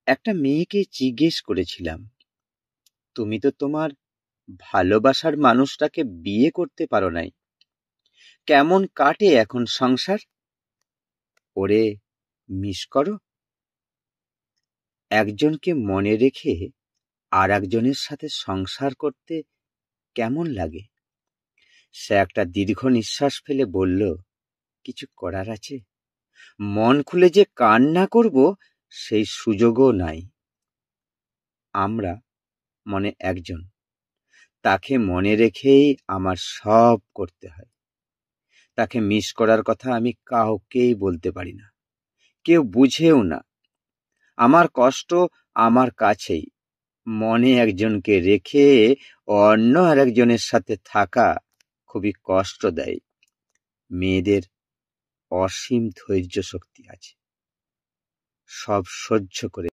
একটা মেয়েকে জিজ্ঞেস করেছিলাম, তুমি তো তোমার ভালোবাসার মানুষটাকে বিয়ে করতে পারো নাই, কেমন কাটে এখন সংসার? ওরে মিস করো? একজনকে মনে রেখে আর একজনের সাথে সংসার করতে কেমন লাগে? সে একটা দীর্ঘ নিঃশ্বাস ফেলে বলল, কিছু করার আছে? মন খুলে যে কান্না করব সেই সুযোগও নাই। আমরা মনে একজন, তাকে মনে রেখেই আমার সব করতে হয়। তাকে মিস করার কথা আমি কাউকেই বলতে পারি না, কেউ বুঝেও না। আমার কষ্ট আমার কাছেই। মনে একজনকে রেখে অন্য আরেকজনের সাথে থাকা খুবই কষ্ট দেয়। মেয়েদের অসীম ধৈর্য শক্তি আছে, সব সহ্য করে